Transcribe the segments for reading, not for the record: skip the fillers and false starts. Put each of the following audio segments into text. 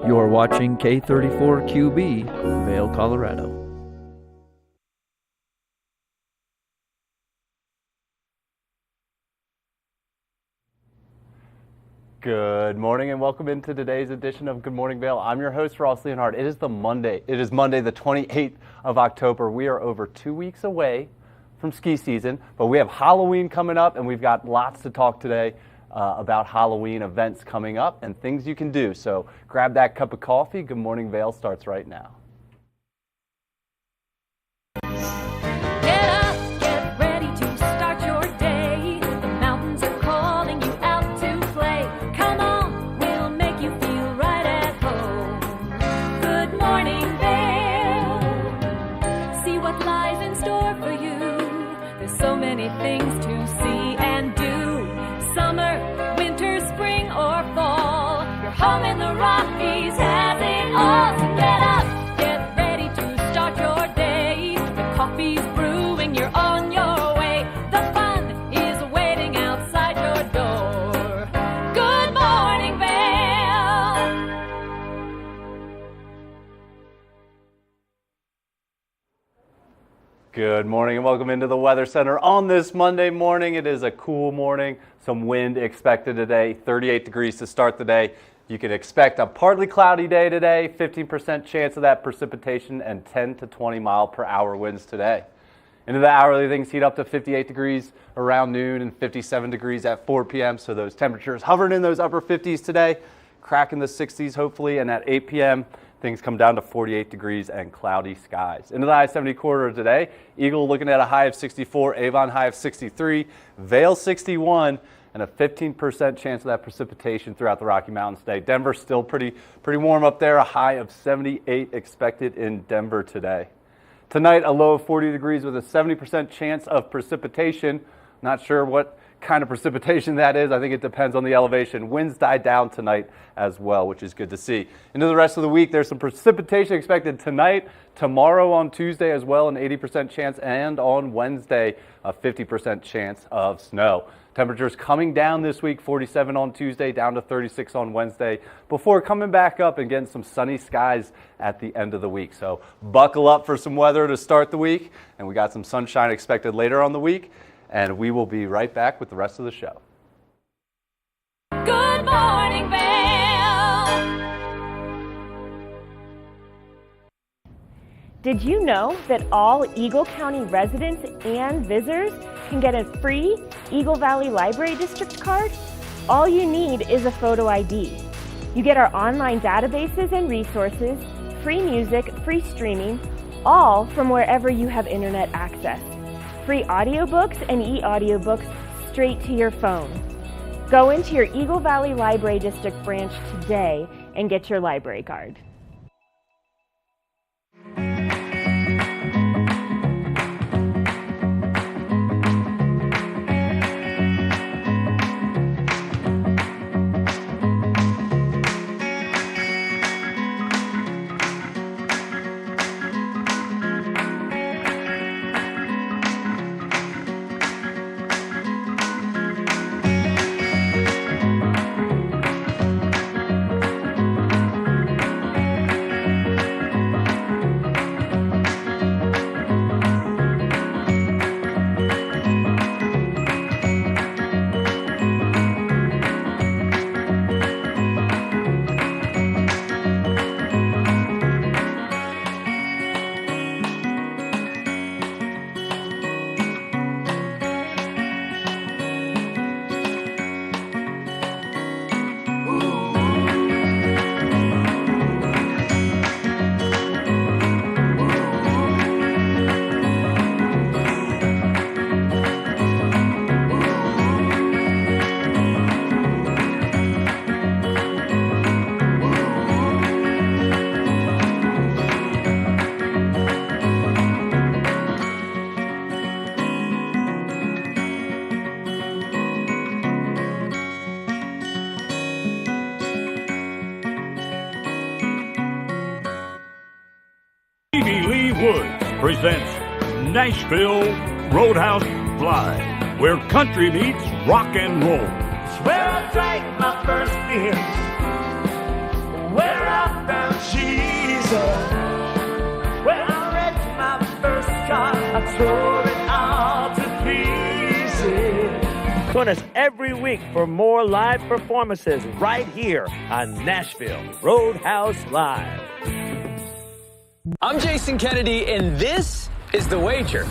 You're watching K34QB, Vail, Colorado. Good morning and welcome into today's edition of Good Morning Vail. I'm your host, Ross Leonhardt. It is Monday the 28th of October. We are over 2 weeks away from ski season, but we have Halloween coming up and we've got lots to talk today about Halloween events coming up and things you can do. So grab that cup of coffee. Good Morning Vail starts right now. Get up, get ready to start your day. The mountains are calling you out to play. Come on, we'll make you feel right at home. Good morning, Vail. See what lies in store for you. There's so many things to see and do. Summer, winter, spring, or fall. Your home in the Rockies has it all. So get up, get ready to start your day. The coffee's brewing, you're on your way. The fun is waiting outside your door. Good morning, Vail. Good morning and welcome into the Weather Center on this Monday morning. It is a cool morning, some wind expected today, 38 degrees to start the day. You can expect a partly cloudy day today, 15% chance of that precipitation and 10 to 20 mile per hour winds today. Into the hourly, things heat up to 58 degrees around noon and 57 degrees at 4 p.m. So those temperatures hovering in those upper 50s today, cracking the 60s hopefully, and at 8 p.m. things come down to 48 degrees and cloudy skies. Into the I-70 corridor today, Eagle looking at a high of 64, Avon high of 63, Vail 61, and a 15% chance of that precipitation throughout the Rocky Mountains today. Denver still pretty warm up there, a high of 78 expected in Denver today. Tonight, a low of 40 degrees with a 70% chance of precipitation. Not sure what kind of precipitation that is. I think it depends on the elevation. Winds die down tonight as well, which is good to see. Into the rest of the week, there's some precipitation expected tonight, tomorrow on Tuesday as well, an 80% chance, and on Wednesday, a 50% chance of snow. Temperatures coming down this week, 47 on Tuesday, down to 36 on Wednesday, before coming back up and getting some sunny skies at the end of the week. So buckle up for some weather to start the week, and we got some sunshine expected later on the week, and we will be right back with the rest of the show. Good morning, Vail. Did you know that all Eagle County residents and visitors can get a free Eagle Valley Library District card? All you need is a photo ID. You get our online databases and resources, free music, free streaming, all from wherever you have internet access. Free audiobooks and e-audiobooks straight to your phone. Go into your Eagle Valley Library District branch today and get your library card. Presents Nashville Roadhouse Live, where country meets rock and roll. Where I drank my first beer, where I tore it all to pieces. Join us every week for more live performances right here on Nashville Roadhouse Live. I'm Jason Kennedy, and this is The Wager.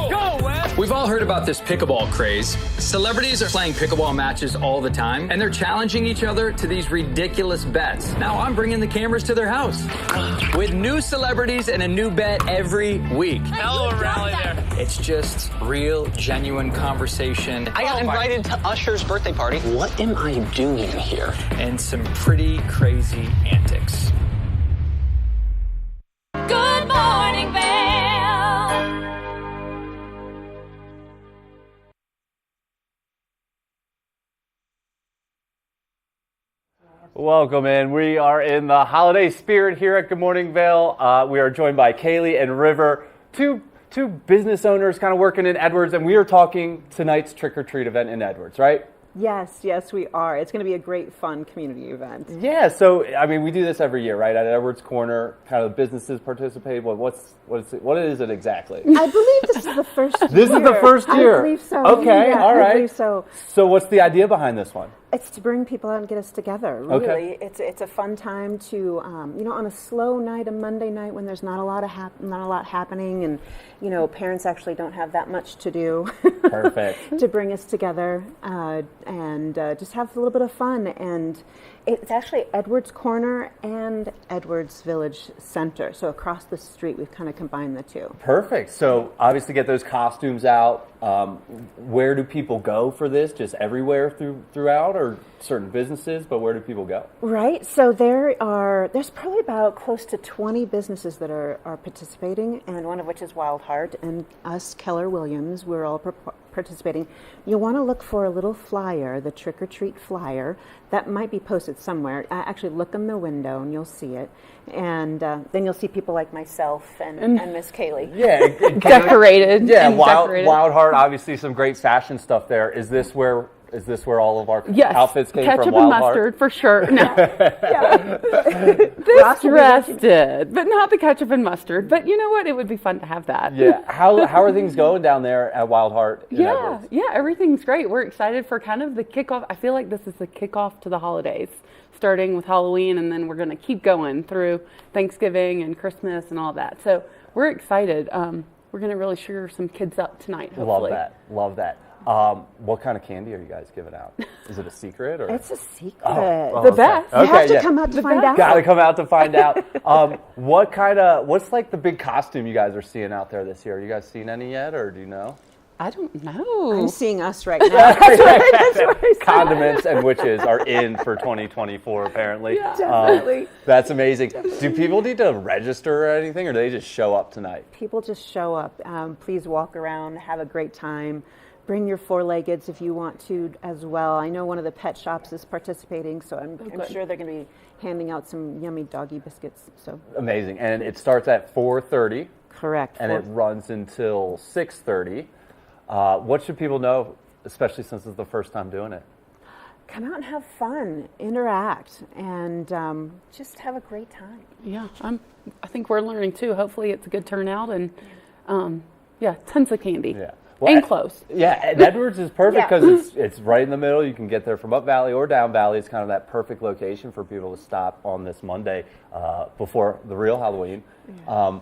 Go, Wes! We've all heard about this pickleball craze. Celebrities are playing pickleball matches all the time, and they're challenging each other to these ridiculous bets. Now I'm bringing the cameras to their house with new celebrities and a new bet every week. Hell of a rally there. It's just real, genuine conversation. I got invited to Usher's birthday party. What am I doing here? And some pretty crazy antics. Good morning, Vail. Welcome in. We are in the holiday spirit here at Good Morning Vail. We are joined by Kaylee and River, two business owners kind of working in Edwards, and we are talking tonight's trick-or-treat event in Edwards, right? Yes, we are. It's going to be a great, fun community event. Yeah, so, I mean, we do this every year, right? At Edwards Corner, kind of the businesses participate. What is it exactly? I believe this is the first year. This is the first year? I believe so. Okay, yeah, all right. I believe so. So what's the idea behind this one? It's to bring people out and get us together, really. Okay. It's a fun time to, on a slow night, a Monday night when there's not a lot happening and, parents actually don't have that much to do. Perfect. To bring us together and just have a little bit of fun. And it's actually Edwards Corner and Edwards Village Center. So across the street, we've kind of combined the two. Perfect. So obviously get those costumes out. Where do people go for this? Just everywhere throughout, or certain businesses? But where do people go? Right. So there's probably about close to 20 businesses that are participating, and one of which is Wild Heart, and us, Keller Williams, we're all participating. You'll want to look for a little flyer, the trick or treat flyer, that might be posted somewhere. Actually, look in the window and you'll see it, and then you'll see people like myself and Miss Kaylee. Yeah, Decorated. Yeah, and decorated. Wild Heart. Obviously, some great fashion stuff there. Is this where all of our outfits came ketchup from? and Wild Heart? mustard for sure. No, this dress did, but not the ketchup and mustard. But you know what? It would be fun to have that. Yeah. How are things going down there at Wild Heart? Yeah, everything's great. We're excited for kind of the kickoff. I feel like this is the kickoff to the holidays, starting with Halloween, and then we're going to keep going through Thanksgiving and Christmas and all that. So we're excited. We're going to really sugar some kids up tonight, hopefully. Love that. What kind of candy are you guys giving out? Is it a secret? Or? It's a secret. The best. You have to come out to find out. Got to come out to find out. What's like the big costume you guys are seeing out there this year? Are you guys seen any yet, or do you know? I don't know. I'm seeing us right now. Condiments and witches are in for 2024, apparently. Yeah, definitely. That's amazing. Do people need to register or anything, or do they just show up tonight? People just show up. Please walk around, have a great time. Bring your four-leggeds if you want to as well. I know one of the pet shops is participating, so I'm sure they're going to be handing out some yummy doggy biscuits. So amazing. And it starts at 4:30. Correct. And it runs until 6:30. What should people know, especially since it's the first time doing it? Come out and have fun, interact, and just have a great time. Yeah, I think we're learning too. Hopefully it's a good turnout, and tons of candy. Yeah. Well, and close. Yeah, and Edwards is perfect because it's right in the middle. You can get there from up valley or down valley. It's kind of that perfect location for people to stop on this Monday before the real Halloween. Yeah.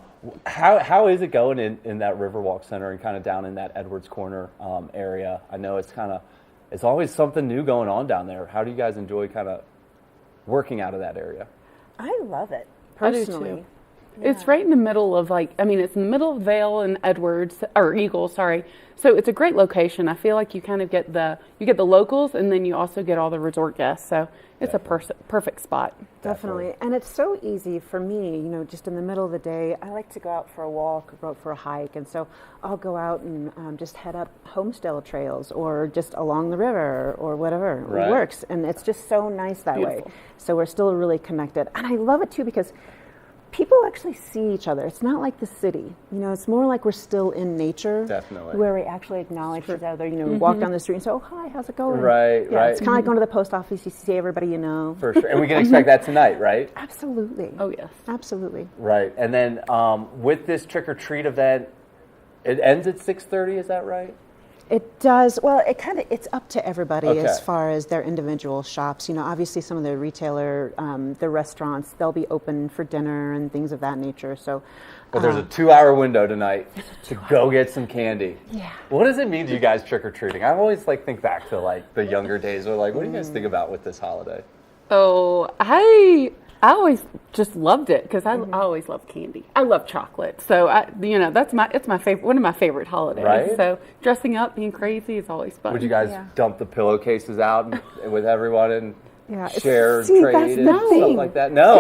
How is it going in that Riverwalk Center and kind of down in that Edwards Corner area? I know it's always something new going on down there. How do you guys enjoy kind of working out of that area? I love it, I personally. do too. Yeah. It's right in the middle of it's in the middle of Vail and Edwards, or Eagle, sorry. So it's a great location. I feel like you kind of get the locals, and then you also get all the resort guests. So it's a perfect spot. Definitely. And it's so easy for me, just in the middle of the day. I like to go out for a walk or go out for a hike. And so I'll go out and just head up Homestead trails or just along the river or whatever. Right. It works. And it's just so nice that way. So we're still really connected. And I love it too because people actually see each other. It's not like the city. It's more like we're still in nature. Definitely. Where we actually acknowledge each other. Walk down the street and say, oh, hi, how's it going? Right. It's kind of like going to the post office. You see everybody you know. For sure. And we can expect that tonight, right? Absolutely. Oh, yes. Absolutely. Right. And then with this trick-or-treat event, It ends at 6:30, is that right? It does. Well, it's up to everybody Okay. as far as their individual shops. You know, obviously some of the retailer, the restaurants, they'll be open for dinner and things of that nature. So, But there's a 2-hour window tonight to go get some candy. Yeah. What does it mean to you guys trick-or-treating? I always think back to the younger days. Or what do you guys think about with this holiday? Oh, I always just loved it because I always love candy. I love chocolate, so it's my favorite, one of my favorite holidays. Right? So dressing up, being crazy is always fun. Would you guys dump the pillowcases out with everyone and share, See, trade, that's and the stuff thing. like that? No.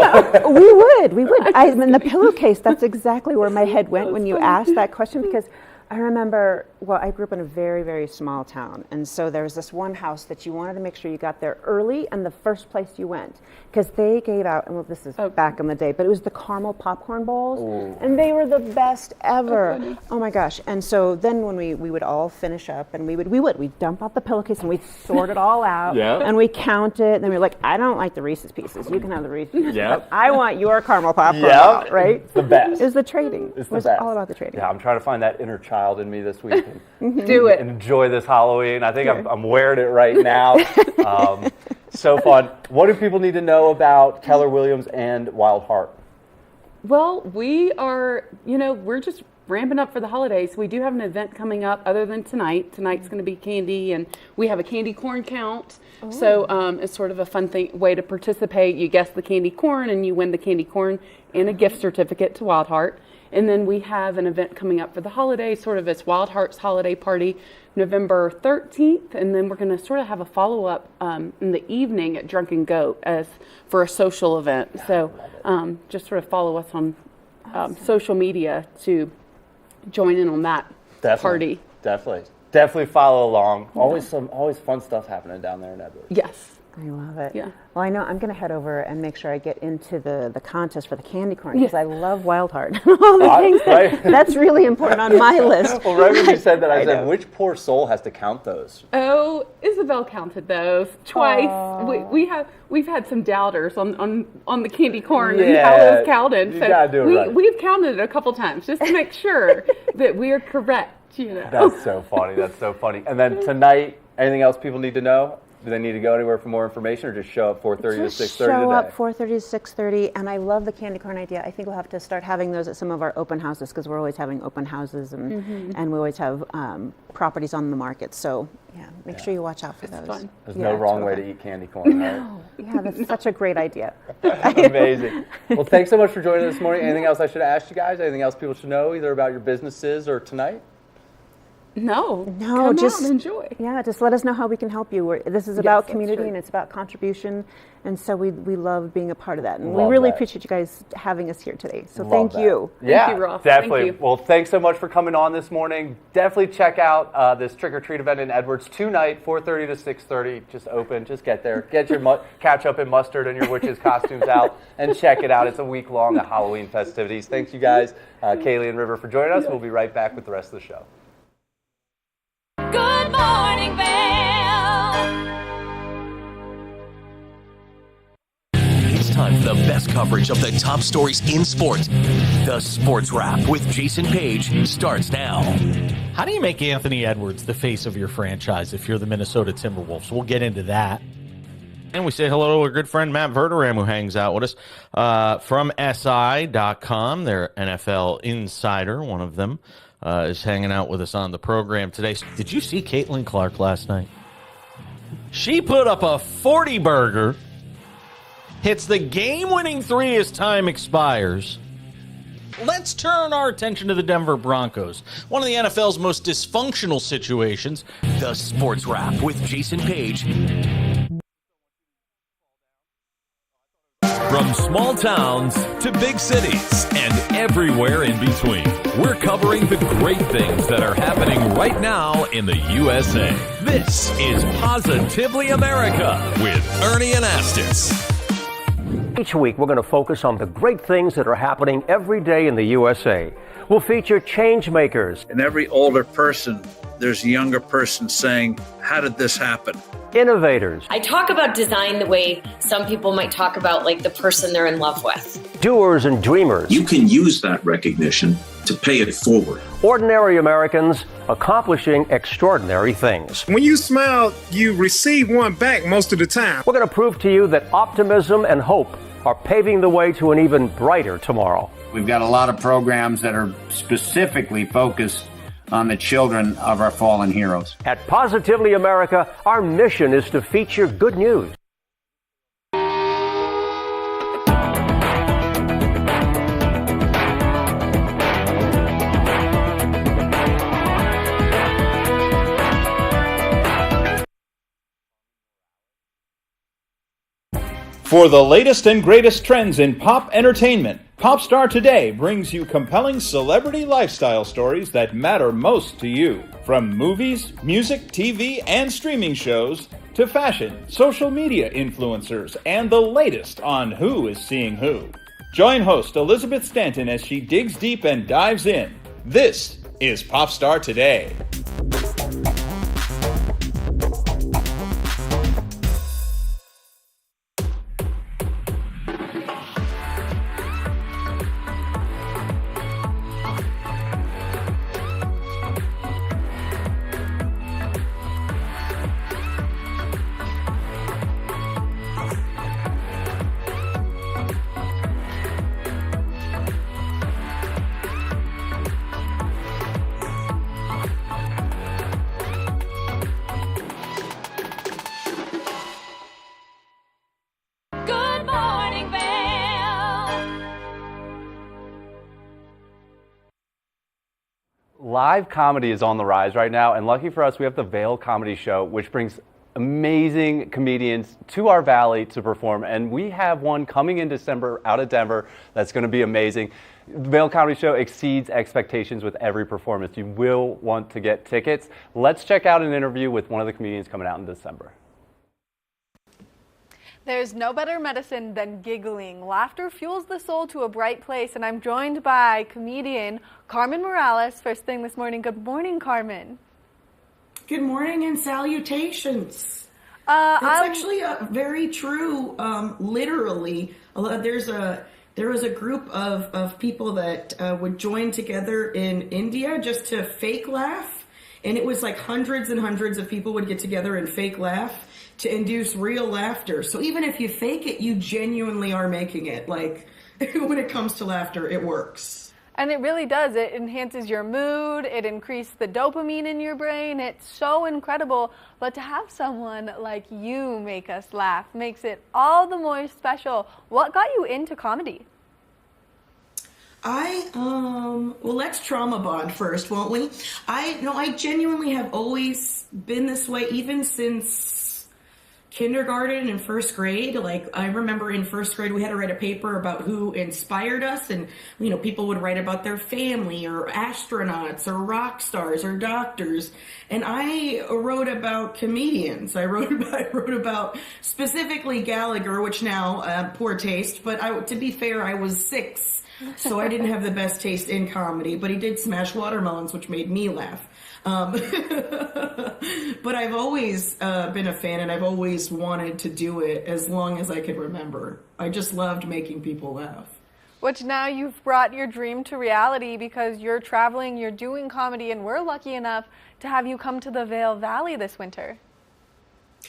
We would. I mean, the pillowcase, that's exactly where my head went when you asked that question, because I remember, I grew up in a very, very small town. And so there was this one house that you wanted to make sure you got there early and the first place you went. Because they gave out, and this is back in the day, but it was the caramel popcorn bowls. Ooh. And they were the best ever. Oh my gosh. And so then when we would all finish up and we'd dump out the pillowcase and we'd sort it all out. Yeah. And we count it. And then we were like, I don't like the Reese's Pieces. You can have the Reese's Pieces. Yeah. But I want your caramel popcorn out, right? It's the best. It was the trading. It's the it was best. all about the trading. Yeah, I'm trying to find that inner child in me this week. Do it. And enjoy this Halloween. I think I'm wearing it right now. So fun. What do people need to know about Keller Williams and Wild Heart? Well, we are, we're just ramping up for the holidays. We do have an event coming up other than tonight. Tonight's going to be candy, and we have a candy corn count. Oh. So it's sort of a fun way to participate. You guess the candy corn, and you win the candy corn and a gift certificate to Wild Heart. And then we have an event coming up for the holidays, sort of it's Wild Heart's holiday party, November 13th. And then we're going to sort of have a follow-up in the evening at Drunken Goat for a social event. So just sort of follow us on social media to join in on that party. Definitely follow along. Always fun stuff happening down there in Edwards. Yes. I love it. Yeah. Well, I know I'm going to head over and make sure I get into the contest for the candy corn, because I love Wild Heart. All the things that's really important on my list. Well, right when you said that, I said, which poor soul has to count those? Oh, Isabel counted those twice. We've had some doubters on the candy corn and how it was counted. You gotta do it right. We've counted it a couple times just to make sure that we are correct. That's so funny. And then tonight, anything else people need to know? Do they need to go anywhere for more information, or just show up 4:30 to 6:30 today? Show up 4:30 to 6:30, and I love the candy corn idea. I think we'll have to start having those at some of our open houses, because we're always having open houses, and we always have properties on the market. So make sure you watch out for those. Fun. There's no wrong way to eat candy corn, right? No. Yeah, that's such a great idea. Amazing. Well, thanks so much for joining us this morning. Anything else I should have asked you guys? Anything else people should know, either about your businesses or tonight? No, just out and enjoy. Yeah, just let us know how we can help you. This is about community, and it's about contribution, and so we love being a part of that. And we really appreciate you guys having us here today. So thank you. Yeah, thank you, Ross. Definitely. Thank you. Well, thanks so much for coming on this morning. Definitely check out this trick or treat event in Edwards tonight, 4:30 to 6:30. Just open. Just get there. Get your ketchup and mustard and your witches' costumes out, and check it out. It's a week long of Halloween festivities. Thanks, you guys, Kaylee and River, for joining us. We'll be right back with the rest of the show. Good morning, Vail. It's time for the best coverage of the top stories in sports. The Sports Wrap with Jason Page starts now. How do you make Anthony Edwards the face of your franchise if you're the Minnesota Timberwolves? We'll get into that. And we say hello to our good friend Matt Verderam, who hangs out with us from SI.com. Their NFL insider, one of them, is hanging out with us on the program today. Did you see Caitlin Clark last night? She put up a 40-burger, hits the game-winning three as time expires. Let's turn our attention to the Denver Broncos, one of the NFL's most dysfunctional situations. The Sports Wrap with Jason Page. From small towns to big cities and everywhere in between, we're covering the great things that are happening right now in the USA. This is Positively America with Ernie Anastas. Each week, we're going to focus on the great things that are happening every day in the USA. We'll feature change makers. In every older person, there's a younger person saying, how did this happen? Innovators. I talk about design the way some people might talk about like the person they're in love with. Doers and dreamers. You can use that recognition to pay it forward. Ordinary Americans accomplishing extraordinary things. When you smile, you receive one back most of the time. We're going to prove to you that optimism and hope are paving the way to an even brighter tomorrow. We've got a lot of programs that are specifically focused on the children of our fallen heroes. At Positively America, our mission is to feature good news. For the latest and greatest trends in pop entertainment, Popstar Today brings you compelling celebrity lifestyle stories that matter most to you. From movies, music, TV, and streaming shows, to fashion, social media influencers, and the latest on who is seeing who. Join host Elizabeth Stanton as she digs deep and dives in. This is Popstar Today. Good morning, Vail. Live comedy is on the rise right now, and lucky for us, we have the Vail Comedy Show, which brings amazing comedians to our valley to perform, and we have one coming in December out of Denver that's going to be amazing. The Vail Comedy Show exceeds expectations with every performance. You will want to get tickets. Let's check out an interview with one of the comedians coming out in December. There's no better medicine than giggling. Laughter fuels the soul to a bright place, and I'm joined by comedian Carmen Morales first thing this morning. Good morning, Carmen. Good morning and salutations. It's actually very true, literally. There was a group of people that would join together in India just to fake laugh, and it was like hundreds and hundreds of people would get together and fake laugh to induce real laughter. So even if you fake it, you genuinely are making it. Like, when it comes to laughter, it works. And it really does. It enhances your mood. It increases the dopamine in your brain. It's so incredible. But to have someone like you make us laugh makes it all the more special. What got you into comedy? Well, let's trauma bond first, won't we? I genuinely have always been this way, even since kindergarten and first grade. Like, I remember in first grade we had to write a paper about who inspired us, and people would write about their family or astronauts or rock stars or doctors, and I wrote about comedians. I wrote about specifically Gallagher, which now poor taste, but to be fair, I was 6, so I didn't have the best taste in comedy, but he did smash watermelons, which made me laugh. But I've always been a fan, and I've always wanted to do it as long as I could remember. I just loved making people laugh. Which now you've brought your dream to reality because you're traveling, you're doing comedy, and we're lucky enough to have you come to the Vail Valley this winter.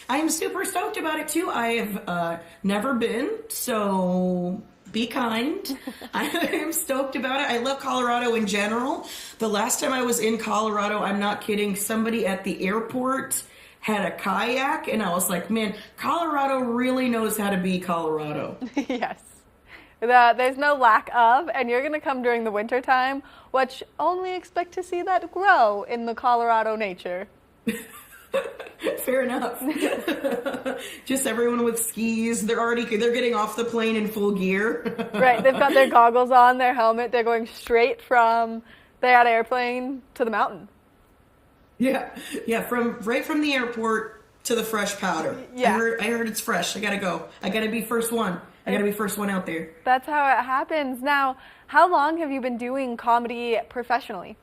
I am super stoked about it too. I have never been, so be kind. I am stoked about it. I love Colorado in general. The last time I was in Colorado, I'm not kidding, somebody at the airport had a kayak, and I was like, man, Colorado really knows how to be Colorado. Yes. There's no lack of, and you're going to come during the winter time, which only expect to see that grow in the Colorado nature. Fair enough. Just everyone with skis. They're getting off the plane in full gear. Right. They've got their goggles on, their helmet. They're going straight from that airplane to the mountain. Yeah. Right from the airport to the fresh powder. Yeah. I heard it's fresh. I gotta go. I gotta be first one. I gotta be first one out there. That's how it happens. Now, how long have you been doing comedy professionally?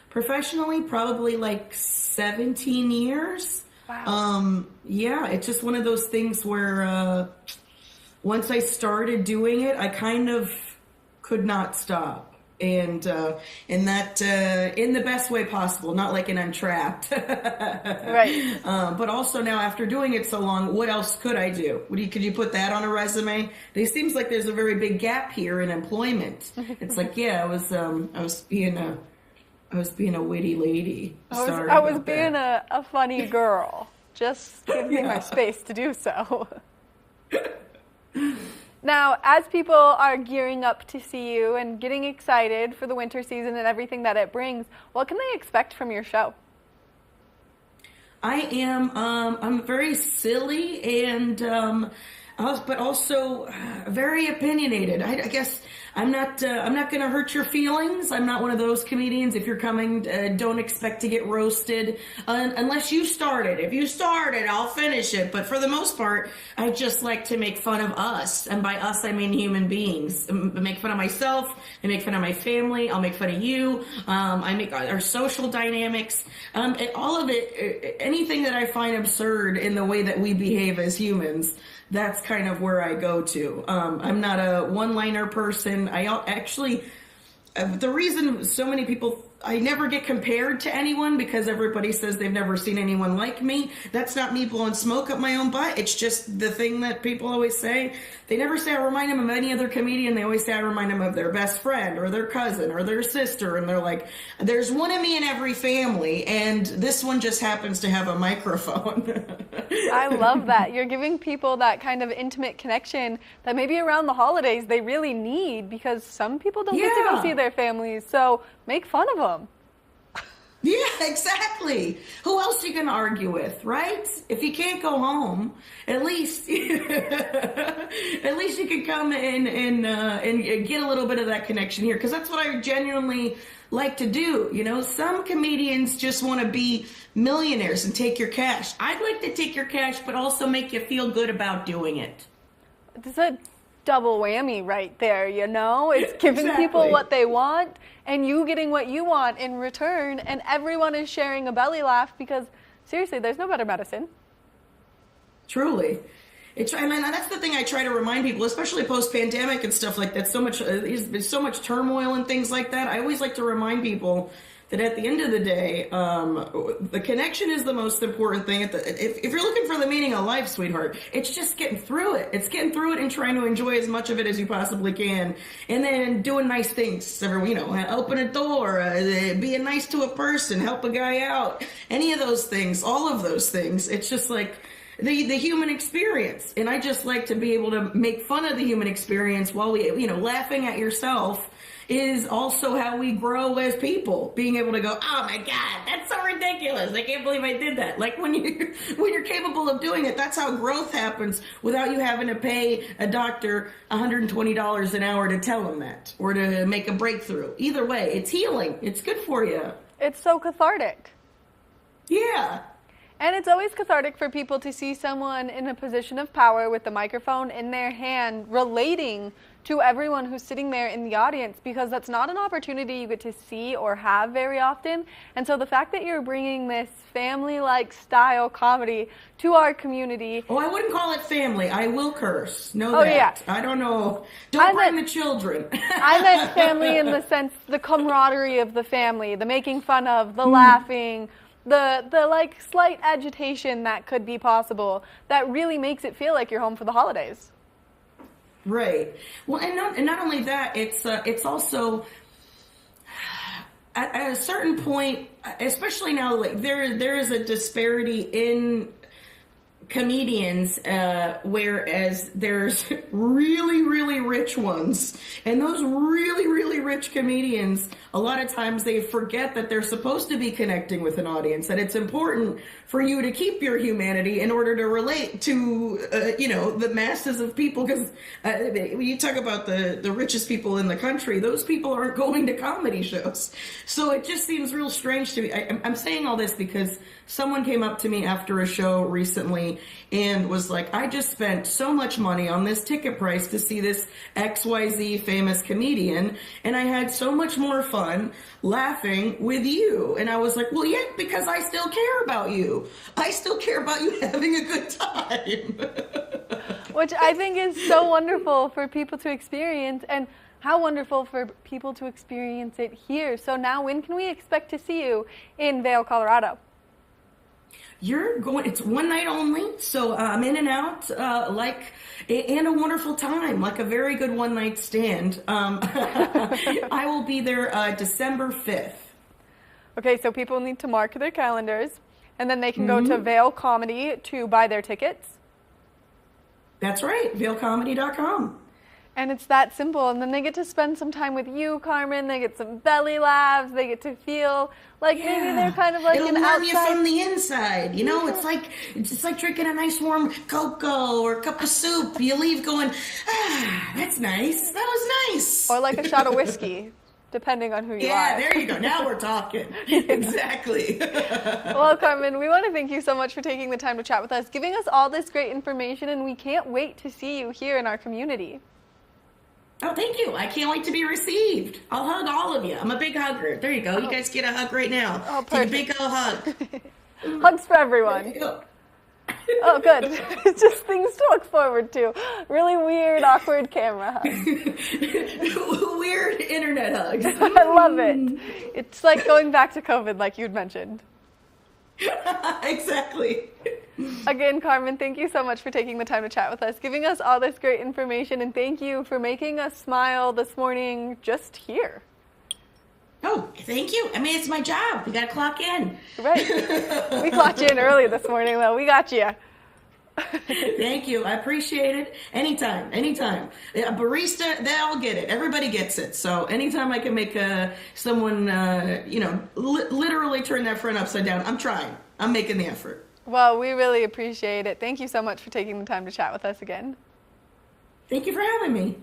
Professionally, probably like 17 years. Wow. Yeah, it's just one of those things where once I started doing it, I kind of could not stop. and in the best way possible, not like an Untrapped. Right. But also now, after doing it so long, what else could I do? Could you put that on a resume? It seems like there's a very big gap here in employment. It's like, yeah, I was being a witty lady. I was being a funny girl. Just give me my space to do so. Now, as people are gearing up to see you and getting excited for the winter season and everything that it brings, what can they expect from your show? I am, I'm very silly and, but also very opinionated. I guess I'm not going to hurt your feelings. I'm not one of those comedians. If you're coming, don't expect to get roasted unless you start it. If you start it, I'll finish it. But for the most part, I just like to make fun of us. And by us, I mean human beings. I make fun of myself. I make fun of my family. I'll make fun of you. I make our social dynamics. All of it, anything that I find absurd in the way that we behave as humans, that's kind of where I go to. I'm not a one-liner person. The reason so many people, I never get compared to anyone because everybody says they've never seen anyone like me. That's not me blowing smoke up my own butt. It's just the thing that people always say. They never say I remind them of any other comedian. They always say I remind them of their best friend or their cousin or their sister. And they're like, there's one of me in every family, and this one just happens to have a microphone. I love that. You're giving people that kind of intimate connection that maybe around the holidays they really need, because some people don't get to go see their families. So make fun of them. Yeah, exactly. Who else are you going to argue with, right? If you can't go home, at least you can come in and get a little bit of that connection here, because that's what I genuinely like to do. You know, some comedians just want to be millionaires and take your cash. I'd like to take your cash, but also make you feel good about doing it. It's a double whammy right there, you know? It's giving people what they want and you getting what you want in return, and everyone is sharing a belly laugh, because seriously, there's no better medicine. Truly. And that's the thing I try to remind people, especially post-pandemic and stuff like that. There's been so much turmoil and things like that. I always like to remind people that at the end of the day, the connection is the most important thing. If you're looking for the meaning of life, sweetheart, it's just getting through it. It's getting through it and trying to enjoy as much of it as you possibly can. And then doing nice things, open a door, being nice to a person, help a guy out, any of those things, all of those things. It's just like the human experience. And I just like to be able to make fun of the human experience while laughing at yourself is also how we grow as people. Being able to go, oh my God, that's so ridiculous. I can't believe I did that. Like when you're capable of doing it, that's how growth happens without you having to pay a doctor $120 an hour to tell him that or to make a breakthrough. Either way, it's healing. It's good for you. It's so cathartic. Yeah. And it's always cathartic for people to see someone in a position of power with the microphone in their hand relating to everyone who's sitting there in the audience, because that's not an opportunity you get to see or have very often. And so the fact that you're bringing this family-like style comedy to our community. Oh, I wouldn't call it family. I will curse. Know that. Yeah. I don't know. Don't bring the children. I meant family in the sense, the camaraderie of the family, the making fun of, the laughing, the like slight agitation that could be possible, that really makes it feel like you're home for the holidays. Right. Well, and not only that, it's also at a certain point, especially now, like there is a disparity in comedians, whereas there's really, really rich ones, and those really, really rich comedians, a lot of times they forget that they're supposed to be connecting with an audience, that it's important for you to keep your humanity in order to relate to, the masses of people, because when you talk about the richest people in the country, those people aren't going to comedy shows. So it just seems real strange to me. I'm saying all this because someone came up to me after a show recently and was like, I just spent so much money on this ticket price to see this XYZ famous comedian, and I had so much more fun laughing with you. And I was like, well, yeah, because I still care about you. I still care about you having a good time. which I think is so wonderful for people to experience, and how wonderful for people to experience it here. So now, when can we expect to see you in Vail, Colorado? It's one night only, so I'm in and out, and a wonderful time, like a very good one night stand. I will be there December 5th. Okay, so people need to mark their calendars, and then they can go to Vail Comedy to buy their tickets. That's right, vailcomedy.com. And it's that simple. And then they get to spend some time with you, Carmen. They get some belly laughs. They get to feel like maybe they're kind of like It'll an warm outside. you from the inside. You know, it's like drinking a nice warm cocoa or a cup of soup. You leave going, that's nice. That was nice. Or like a shot of whiskey, depending on who you are. Yeah, there you go. Now we're talking. Exactly. Well, Carmen, we want to thank you so much for taking the time to chat with us, giving us all this great information, and we can't wait to see you here in our community. Oh, thank you. I can't wait to be received. I'll hug all of you. I'm a big hugger. There you go. You guys get a hug right now. Oh, take a big old hug. Hugs for everyone. Oh, good. It's just things to look forward to. Really weird, awkward camera hugs. Weird internet hugs. I love it. It's like going back to COVID, like you'd mentioned. Exactly. Again, Carmen, thank you so much for taking the time to chat with us, giving us all this great information, and thank you for making us smile this morning just here. Oh, thank you. I mean, it's my job. We got to clock in. Right. We clocked you in early this morning, though. We got you. Thank you. I appreciate it. Anytime. A barista, they all get it. Everybody gets it. So anytime I can make someone, literally turn that front upside down, I'm trying. I'm making the effort. Well, we really appreciate it. Thank you so much for taking the time to chat with us again. Thank you for having me.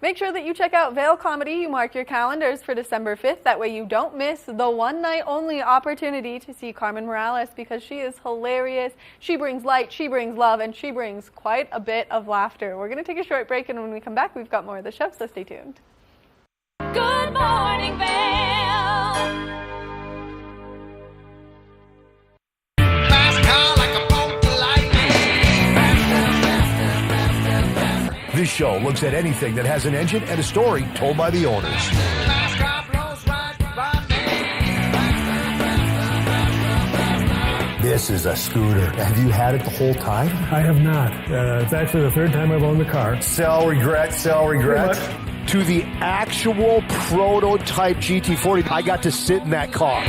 Make sure that you check out Vail Comedy. You mark your calendars for December 5th. That way you don't miss the one night only opportunity to see Carmen Morales, because she is hilarious. She brings light, she brings love, and she brings quite a bit of laughter. We're going to take a short break, and when we come back, we've got more of the show, so stay tuned. Good morning, Vail. This show looks at anything that has an engine and a story told by the owners. This is a scooter. Have you had it the whole time? I have not. It's actually the third time I've owned the car. Sell, regret, sell, regret. To the actual prototype GT40, I got to sit in that car.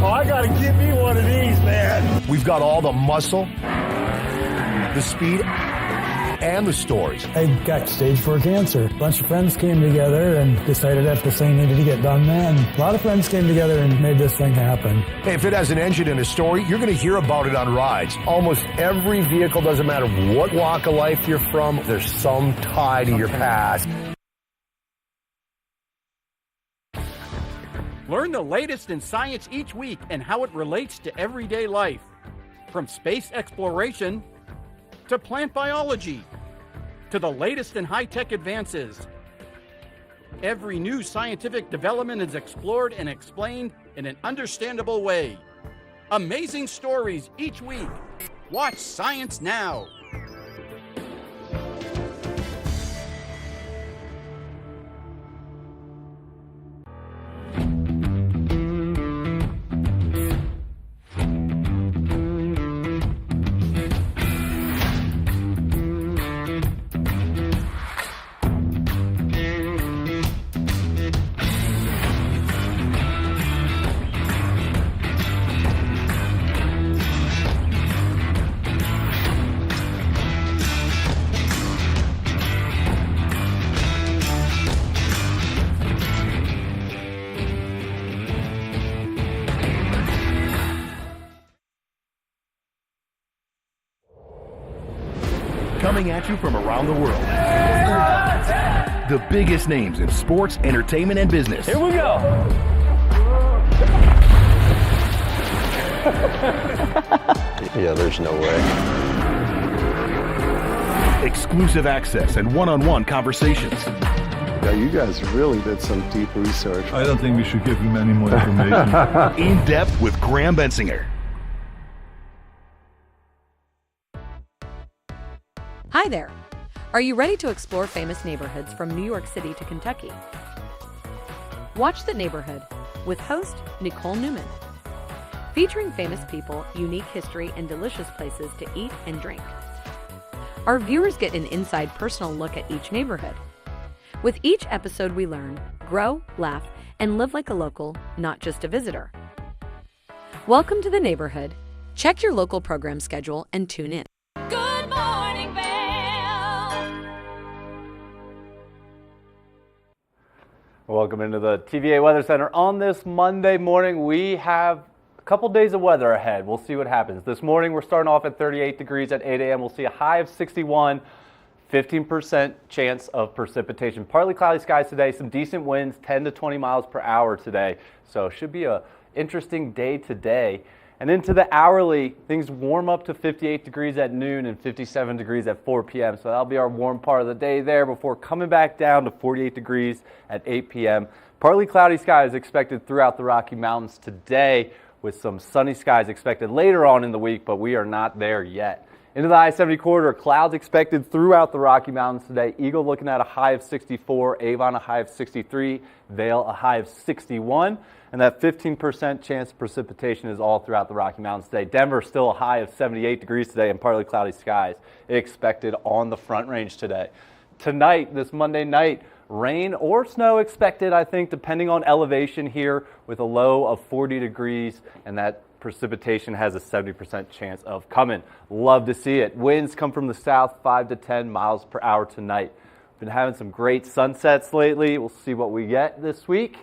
Oh, I gotta get me one of these, man. We've got all the muscle, the speed, and the stories. I got stage 4 cancer. A bunch of friends came together and decided that this thing needed to get done, man. A lot of friends came together and made this thing happen. Hey, if it has an engine and a story, you're going to hear about it on rides. Almost every vehicle, doesn't matter what walk of life you're from, there's some tie to your past. Learn the latest in science each week and how it relates to everyday life. From space exploration to plant biology, to the latest in high-tech advances. Every new scientific development is explored and explained in an understandable way. Amazing stories each week. Watch Science Now. Coming at you from around the world. The biggest names in sports, entertainment, and business. Here we go. Yeah, there's no way. Exclusive access and one-on-one conversations. Yeah, you guys really did some deep research. I don't think we should give him any more information. In depth with Graham Bensinger. Hi there. Are you ready to explore famous neighborhoods from New York City to Kentucky? Watch The Neighborhood with host Nicole Newman. Featuring famous people, unique history, and delicious places to eat and drink. Our viewers get an inside personal look at each neighborhood. With each episode we learn, grow, laugh, and live like a local, not just a visitor. Welcome to The Neighborhood. Check your local program schedule and tune in. Good morning, Vail. Welcome into the TVA Weather Center. On this Monday morning, we have a couple days of weather ahead. We'll see what happens. This morning, we're starting off at 38 degrees at 8 a.m. We'll see a high of 61, 15% chance of precipitation. Partly cloudy skies today, some decent winds, 10 to 20 miles per hour today. So should be an interesting day today. And into the hourly, things warm up to 58 degrees at noon and 57 degrees at 4 p.m. So that'll be our warm part of the day there before coming back down to 48 degrees at 8 p.m. Partly cloudy skies expected throughout the Rocky Mountains today, with some sunny skies expected later on in the week, but we are not there yet. Into the I-70 corridor, clouds expected throughout the Rocky Mountains today. Eagle looking at a high of 64, Avon a high of 63, Vail a high of 61, and that 15% chance of precipitation is all throughout the Rocky Mountains today. Denver still a high of 78 degrees today and partly cloudy skies expected on the Front Range today. Tonight, this Monday night, rain or snow expected, I think, depending on elevation here, with a low of 40 degrees, and that precipitation has a 70% chance of coming. Love to see it. Winds come from the south, 5 to 10 miles per hour tonight. Been having some great sunsets lately. We'll see what we get this week.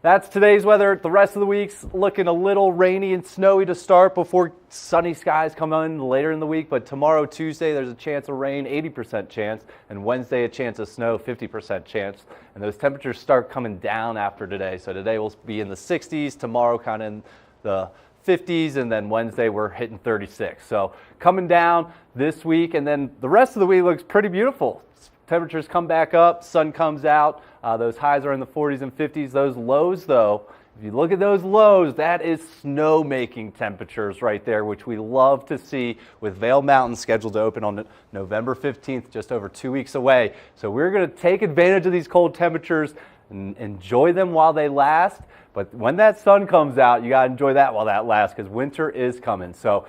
That's today's weather. The rest of the week's looking a little rainy and snowy to start before sunny skies come in later in the week. But tomorrow, Tuesday, there's a chance of rain, 80% chance. And Wednesday, a chance of snow, 50% chance. And those temperatures start coming down after today. So today will be in the 60s, tomorrow kind of in the 50s, and then Wednesday we're hitting 36. So coming down this week, and then the rest of the week looks pretty beautiful. Temperatures come back up, sun comes out. Those highs are in the 40s and 50s. Those lows, though, if you look at those lows, that is snow-making temperatures right there, which we love to see, with Vail Mountain scheduled to open on November 15th, just over 2 weeks away. So we're going to take advantage of these cold temperatures and enjoy them while they last. But when that sun comes out, you got to enjoy that while that lasts, because winter is coming. So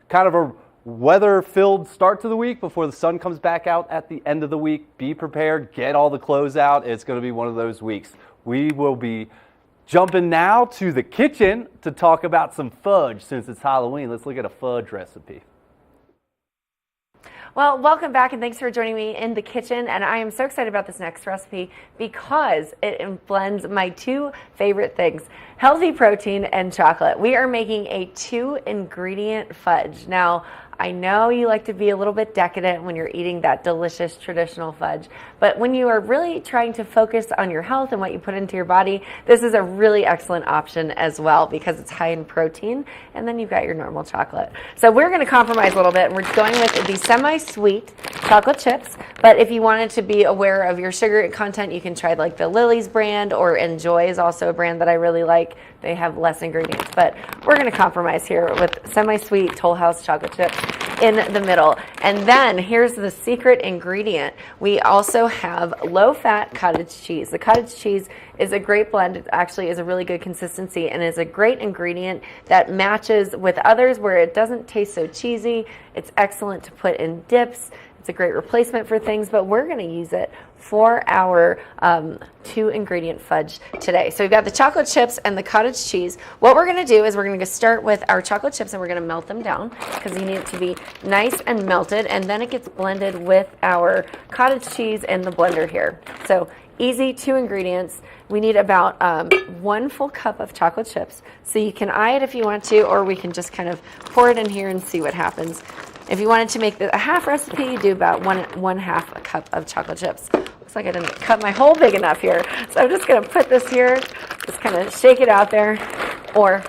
kind of a weather-filled start to the week before the sun comes back out at the end of the week. Be prepared. Get all the clothes out. It's going to be one of those weeks. We will be jumping now to the kitchen to talk about some fudge since it's Halloween. Let's look at a fudge recipe. Well, welcome back, and thanks for joining me in the kitchen. And I am so excited about this next recipe because it blends my two favorite things, healthy protein and chocolate. We are making a 2-ingredient fudge. Now, I know you like to be a little bit decadent when you're eating that delicious traditional fudge, but when you are really trying to focus on your health and what you put into your body, this is a really excellent option as well because it's high in protein, and then you've got your normal chocolate. So we're going to compromise a little bit, and we're going with the semi-sweet chocolate chips, but if you wanted to be aware of your sugar content, you can try like the Lily's brand, or Enjoy is also a brand that I really like. They have less ingredients, but we're going to compromise here with semi-sweet Toll House chocolate chips in the middle. And then here's the secret ingredient. We also have low-fat cottage cheese. The cottage cheese is a great blend. It actually is a really good consistency and is a great ingredient that matches with others where it doesn't taste so cheesy. It's excellent to put in dips. It's a great replacement for things, but we're going to use it for our 2-ingredient fudge today. So we've got the chocolate chips and the cottage cheese. What we're going to do is we're going to start with our chocolate chips, and we're going to melt them down because you need it to be nice and melted, and then it gets blended with our cottage cheese in the blender here. So easy 2 ingredients. We need about 1 full cup of chocolate chips. So you can eye it if you want to, or we can just kind of pour it in here and see what happens. If you wanted to make a half recipe, you do about one half a cup of chocolate chips. Looks like I didn't cut my hole big enough here. So I'm just going to put this here, just kind of shake it out there, or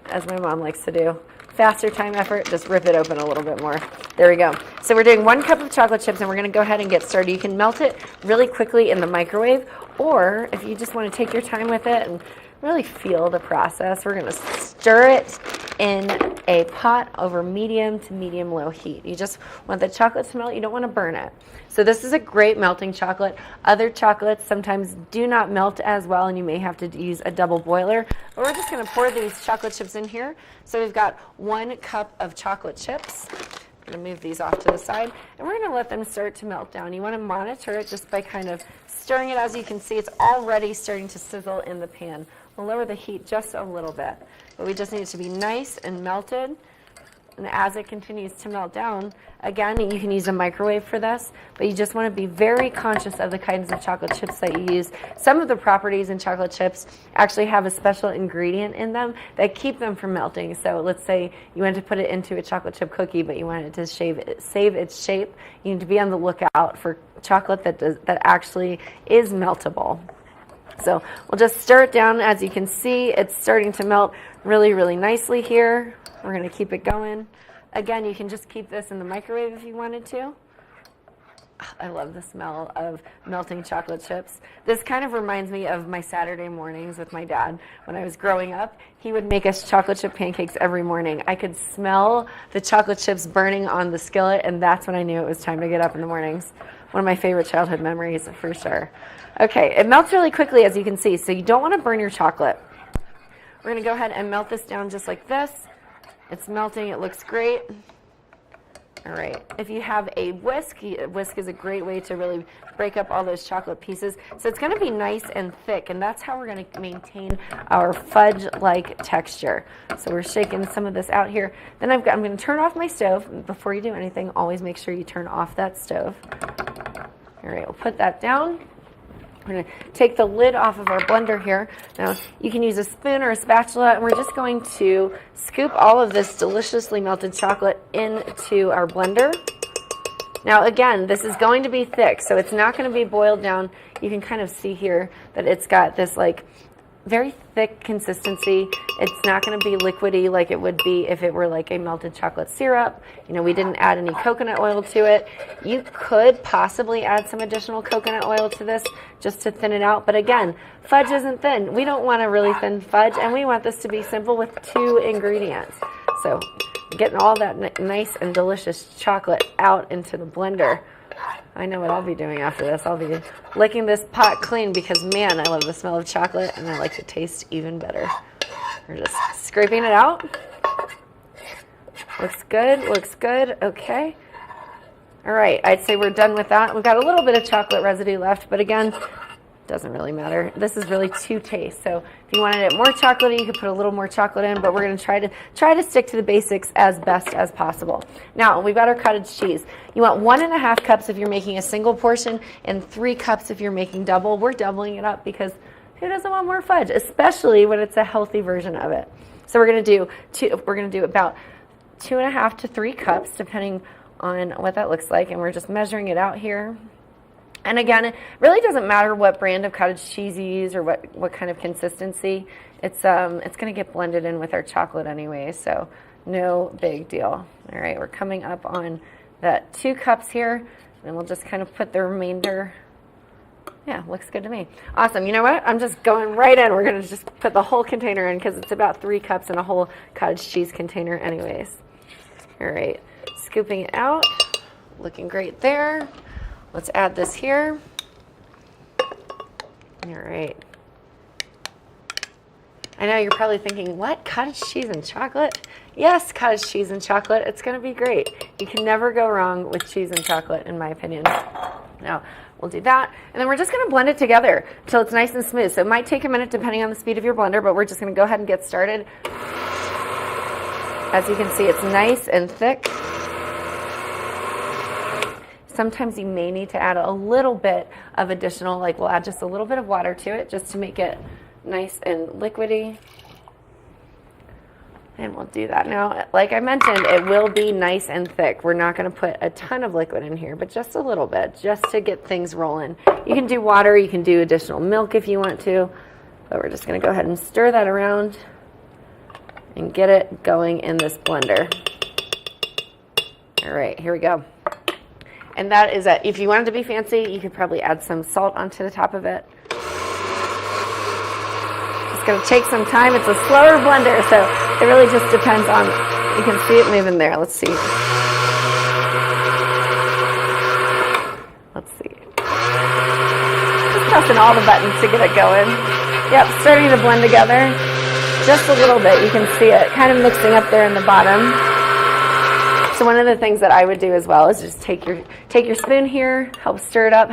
as my mom likes to do, faster time effort, just rip it open a little bit more. There we go. So we're doing 1 cup of chocolate chips, and we're going to go ahead and get started. You can melt it really quickly in the microwave, or if you just want to take your time with it and really feel the process. We're going to stir it in a pot over medium to medium low heat. You just want the chocolate to melt. You don't want to burn it. So this is a great melting chocolate. Other chocolates sometimes do not melt as well, and you may have to use a double boiler. But we're just going to pour these chocolate chips in here. So we've got 1 cup of chocolate chips. I'm going to move these off to the side, and we're going to let them start to melt down. You want to monitor it just by kind of stirring it. As you can see, it's already starting to sizzle in the pan. We'll lower the heat just a little bit, but we just need it to be nice and melted. And as it continues to melt down, again, you can use a microwave for this, but you just want to be very conscious of the kinds of chocolate chips that you use. Some of the properties in chocolate chips actually have a special ingredient in them that keep them from melting. So let's say you want to put it into a chocolate chip cookie, but you want it to save its shape. You need to be on the lookout for chocolate that actually is meltable. So we'll just stir it down. As you can see, it's starting to melt really, really nicely here. We're going to keep it going. Again, you can just keep this in the microwave if you wanted to. I love the smell of melting chocolate chips. This kind of reminds me of my Saturday mornings with my dad. When I was growing up, he would make us chocolate chip pancakes every morning. I could smell the chocolate chips burning on the skillet, and that's when I knew it was time to get up in the mornings. One of my favorite childhood memories, for sure. Okay, it melts really quickly, as you can see, so you don't want to burn your chocolate. We're going to go ahead and melt this down just like this. It's melting. It looks great. All right. If you have a whisk is a great way to really break up all those chocolate pieces. So it's going to be nice and thick, and that's how we're going to maintain our fudge-like texture. So we're shaking some of this out here. Then I'm going to turn off my stove. Before you do anything, always make sure you turn off that stove. All right. We'll put that down. We're going to take the lid off of our blender here. Now, you can use a spoon or a spatula, and we're just going to scoop all of this deliciously melted chocolate into our blender. Now, again, this is going to be thick, so it's not going to be boiled down. You can kind of see here that it's got this, like, very thick consistency. It's not going to be liquidy like it would be if it were like a melted chocolate syrup. You know, we didn't add any coconut oil to it. You could possibly add some additional coconut oil to this just to thin it out. But again, fudge isn't thin. We don't want a really thin fudge, and we want this to be simple with 2 ingredients. So getting all that nice and delicious chocolate out into the blender. I know what I'll be doing after this. I'll be licking this pot clean because, man, I love the smell of chocolate, and I like the taste even better. We're just scraping it out. Looks good, looks good. Okay. All right, I'd say we're done with that. We've got a little bit of chocolate residue left, but again, doesn't really matter. This is really to taste. So if you wanted it more chocolatey, you could put a little more chocolate in, but we're going to try to stick to the basics as best as possible. Now, we've got our cottage cheese. You want 1.5 cups if you're making a single portion and 3 cups if you're making double. We're doubling it up because who doesn't want more fudge, especially when it's a healthy version of it. So we're going to do about 2.5 to 3 cups, depending on what that looks like, and we're just measuring it out here. And again, it really doesn't matter what brand of cottage cheese you use or what kind of consistency. It's going to get blended in with our chocolate anyway, so no big deal. All right, we're coming up on that 2 cups here, and we'll just kind of put the remainder. Yeah, looks good to me. Awesome. You know what? I'm just going right in. We're going to just put the whole container in because it's about 3 cups in a whole cottage cheese container anyways. All right, scooping it out. Looking great there. Let's add this here. All right. I know you're probably thinking, what? Cottage cheese and chocolate? Yes, cottage cheese and chocolate. It's going to be great. You can never go wrong with cheese and chocolate, in my opinion. Now, we'll do that. And then we're just going to blend it together until it's nice and smooth. So it might take a minute depending on the speed of your blender, but we're just going to go ahead and get started. As you can see, it's nice and thick. Sometimes you may need to add a little bit of additional, like we'll add just a little bit of water to it just to make it nice and liquidy. And we'll do that. Now, like I mentioned, it will be nice and thick. We're not going to put a ton of liquid in here, but just a little bit, just to get things rolling. You can do water, you can do additional milk if you want to, but we're just going to go ahead and stir that around and get it going in this blender. All right, here we go. And that is it. If you wanted to be fancy, you could probably add some salt onto the top of it. Just going to take some time. It's a slower blender, so it really just depends on, you can see it moving there. Let's see. Let's see. Just pressing all the buttons to get it going. Yep, starting to blend together. Just a little bit. You can see it kind of mixing up there in the bottom. So one of the things that I would do as well is just take your spoon here, help stir it up,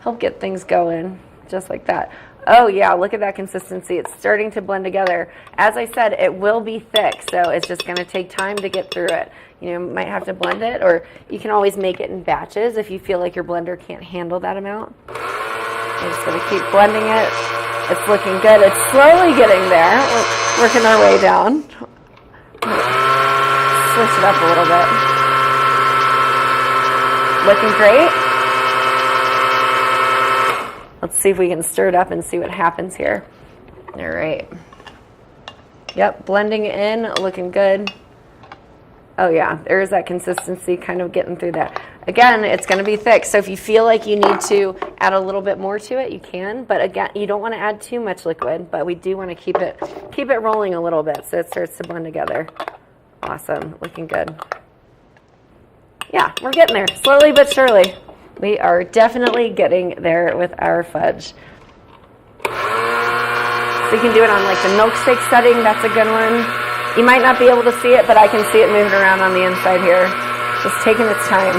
help get things going, just like that. Oh yeah, look at that consistency. It's starting to blend together. As I said, it will be thick, so it's just going to take time to get through it. You might have to blend it, or you can always make it in batches if you feel like your blender can't handle that amount. I'm just going to keep blending it. It's looking good. It's slowly getting there. We're working our way down. Switch it up a little bit. Looking great. Let's see if we can stir it up and see what happens here. All right. Yep, blending in, looking good. Oh yeah, there's that consistency kind of getting through that. Again, it's going to be thick, so if you feel like you need to add a little bit more to it, you can. But again, you don't want to add too much liquid, but we do want to keep it rolling a little bit so it starts to blend together. Awesome, looking good. Yeah, we're getting there, slowly but surely. We are definitely getting there with our fudge. So you can do it on like the milkshake setting, that's a good one. You might not be able to see it, but I can see it moving around on the inside here. Just taking its time.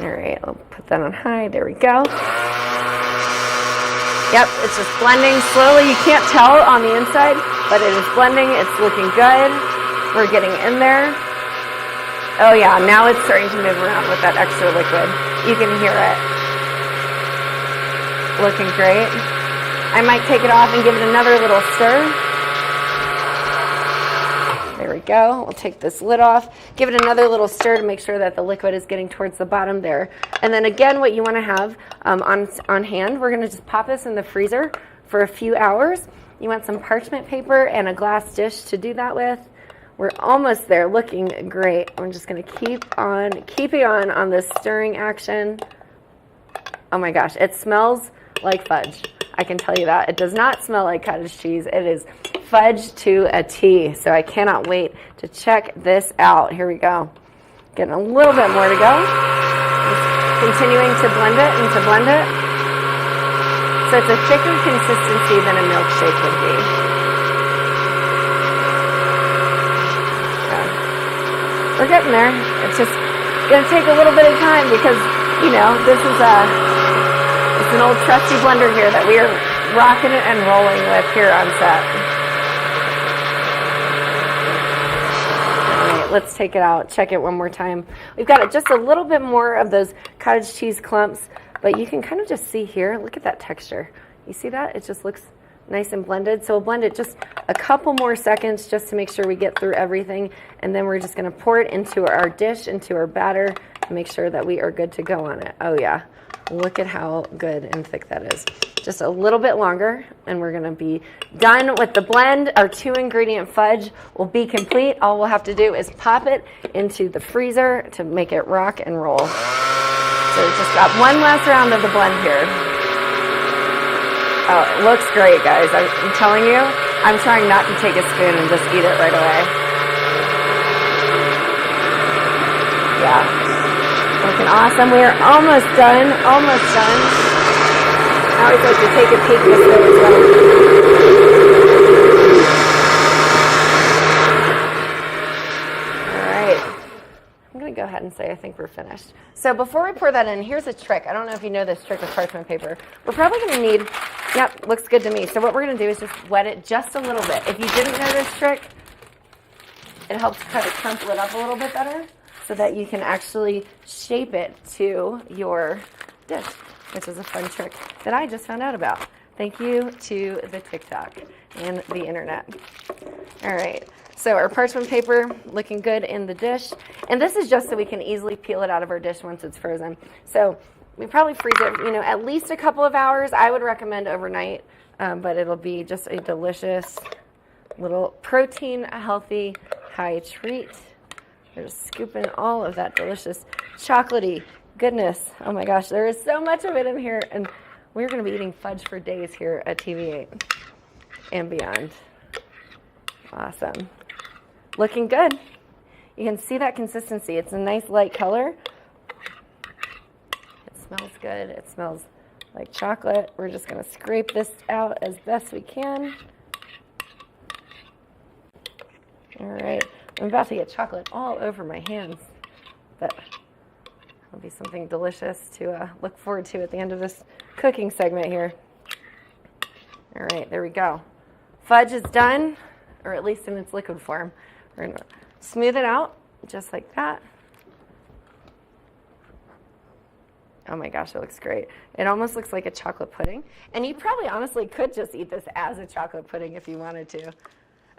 All right, I'll put that on high, there we go. Yep, it's just blending slowly. You can't tell on the inside, but it is blending, it's looking good. We're getting in there. Oh yeah, now it's starting to move around with that extra liquid. You can hear it. Looking great. I might take it off and give it another little stir. There we go. We'll take this lid off, give it another little stir to make sure that the liquid is getting towards the bottom there. And then again, what you want to have on hand, we're going to just pop this in the freezer for a few hours. You want some parchment paper and a glass dish to do that with. We're almost there, looking great. I'm just going to keeping on this stirring action. Oh my gosh, it smells like fudge. I can tell you that. It does not smell like cottage cheese. It is fudge to a T. So I cannot wait to check this out. Here we go. Getting a little bit more to go. Just continuing to blend it and to blend it. So it's a thicker consistency than a milkshake would be. We're getting there. It's just going to take a little bit of time because, this is it's an old trusty blender here that we are rocking it and rolling with here on set. All right, let's take it out. Check it one more time. We've got just a little bit more of those cottage cheese clumps, but you can kind of just see here. Look at that texture. You see that? It just looks nice and blended. So we'll blend it just a couple more seconds just to make sure we get through everything. And then we're just going to pour it into our dish, into our batter, and make sure that we are good to go on it. Oh yeah, look at how good and thick that is. Just a little bit longer, and we're going to be done with the blend. Our 2-ingredient fudge will be complete. All we'll have to do is pop it into the freezer to make it rock and roll. So we just got one last round of the blend here. Oh, it looks great, guys. I'm telling you, I'm trying not to take a spoon and just eat it right away. Yeah, looking awesome. We are almost done, almost done. I always like to take a peek this way as well. All right. I'm going to go ahead and say I think we're finished. So before we pour that in, here's a trick. I don't know if you know this trick with parchment paper. We're probably going to need, yep, looks good to me. So what we're going to do is just wet it just a little bit. If you didn't know this trick, it helps kind of crumple it up a little bit better so that you can actually shape it to your dish, which is a fun trick that I just found out about. Thank you to the TikTok and the internet. All right. So our parchment paper looking good in the dish. And this is just so we can easily peel it out of our dish once it's frozen. So we probably freeze it, at least a couple of hours. I would recommend overnight, but it'll be just a delicious little protein, healthy, high treat. We're just scooping all of that delicious chocolatey goodness. Oh my gosh, there is so much of it in here. And We're going to be eating fudge for days here at TV8 and beyond. Awesome. Looking good. You can see that consistency. It's a nice light color. It smells good. It smells like chocolate. We're just going to scrape this out as best we can. All right. I'm about to get chocolate all over my hands, but it'll be something delicious to look forward to at the end of this cooking segment here. All right, there we go. Fudge is done, or at least in its liquid form. We're going to smooth it out just like that. Oh my gosh, it looks great. It almost looks like a chocolate pudding. And you probably honestly could just eat this as a chocolate pudding if you wanted to.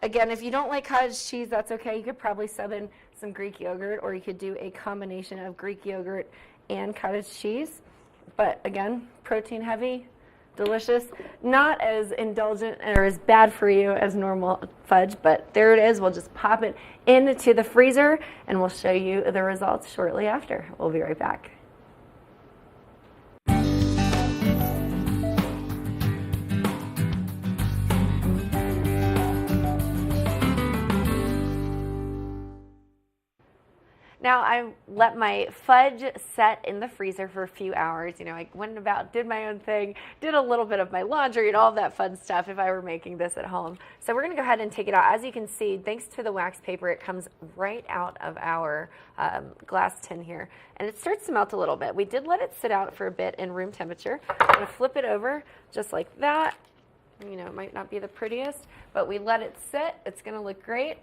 Again, if you don't like cottage cheese, that's okay. You could probably sub in some Greek yogurt, or you could do a combination of Greek yogurt and cottage cheese. But again, protein heavy, delicious, not as indulgent or as bad for you as normal fudge, but there it is. We'll just pop it into the freezer and we'll show you the results shortly after. We'll be right back. Now, I let my fudge set in the freezer for a few hours. You know, I went about, did my own thing, did a little bit of my laundry and all of that fun stuff if I were making this at home. So we're going to go ahead and take it out. As you can see, thanks to the wax paper, it comes right out of our glass tin here. And it starts to melt a little bit. We did let it sit out for a bit in room temperature. I'm going to flip it over just like that. You know, it might not be the prettiest, but we let it sit. It's going to look great.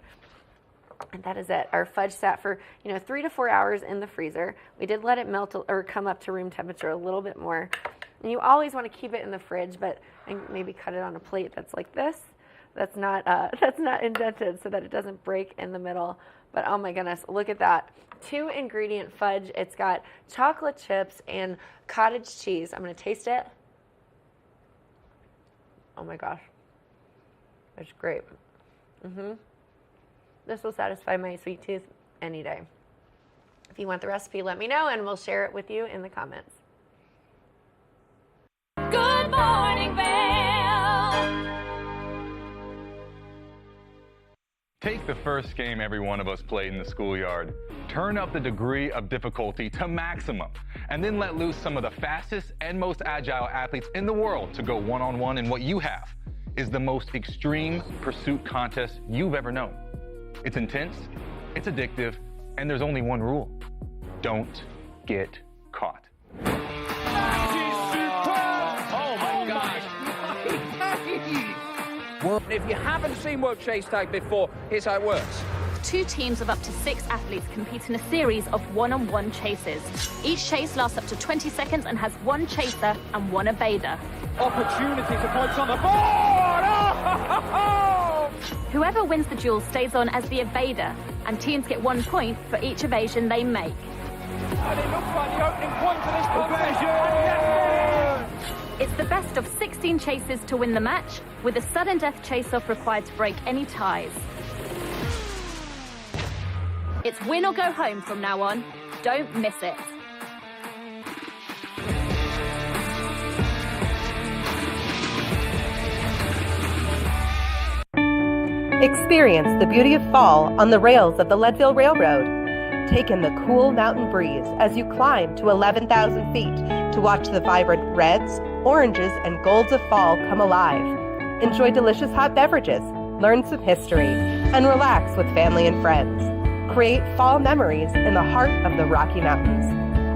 And that is it. Our fudge sat for 3 to 4 hours in the freezer. We did let it melt or come up to room temperature a little bit more. And you always want to keep it in the fridge, but maybe cut it on a plate that's like this. That's not indented so that it doesn't break in the middle. But oh my goodness, look at that. 2 ingredient fudge. It's got chocolate chips and cottage cheese. I'm going to taste it. Oh my gosh. It's great. This will satisfy my sweet tooth any day. If you want the recipe, let me know and we'll share it with you in the comments. Good morning, Vail. Take the first game every one of us played in the schoolyard. Turn up the degree of difficulty to maximum, and then let loose some of the fastest and most agile athletes in the world to go one-on-one in what you have is the most extreme pursuit contest you've ever known. It's intense, it's addictive, and there's only one rule. Don't get caught. Oh my gosh. If you haven't seen World Chase Tag before, here's how it works. 2 teams of up to 6 athletes compete in a series of one-on-one chases. Each chase lasts up to 20 seconds and has 1 chaser and 1 evader. Opportunity to points on the board! Oh! Whoever wins the duel stays on as the evader, and teams get 1 point for each evasion they make. And it looks like the opening point for this contest. It's the best of 16 chases to win the match, with a sudden death chase-off required to break any ties. It's win or go home from now on. Don't miss it. Experience the beauty of fall on the rails of the Leadville Railroad. Take in the cool mountain breeze as you climb to 11,000 feet to watch the vibrant reds, oranges, and golds of fall come alive. Enjoy delicious hot beverages, learn some history, and relax with family and friends. Create fall memories in the heart of the Rocky Mountains.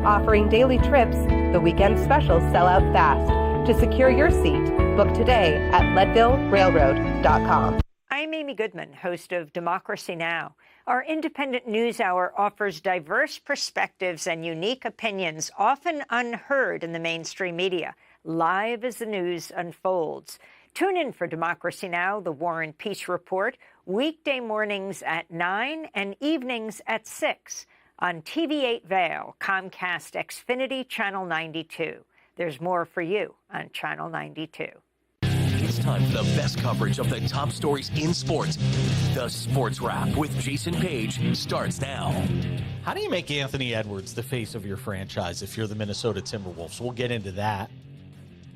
Offering daily trips, the weekend specials sell out fast. To secure your seat, book today at leadvillerailroad.com. I'm Amy Goodman, host of Democracy Now! Our independent news hour offers diverse perspectives and unique opinions, often unheard in the mainstream media, live as the news unfolds. Tune in for Democracy Now!, the War and Peace Report, weekday mornings at 9 and evenings at 6 on TV8 Vail, Comcast Xfinity Channel 92. There's more for you on Channel 92. It's time for the best coverage of the top stories in sports. The Sports Wrap with Jason Page starts now. How do you make Anthony Edwards the face of your franchise if you're the Minnesota Timberwolves? We'll get into that.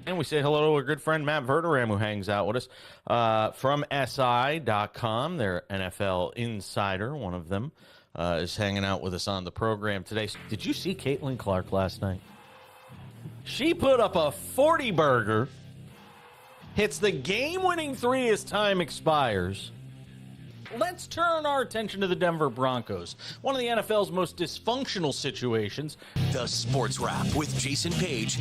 And we say hello to our good friend Matt Verderam, who hangs out with us from SI.com. They're NFL insider, one of them, is hanging out with us on the program today. Did you see Caitlin Clark last night? She put up a 40-burger, hits the game-winning three as time expires. Let's turn our attention to the Denver Broncos, one of the NFL's most dysfunctional situations. The Sports Wrap with Jason Page.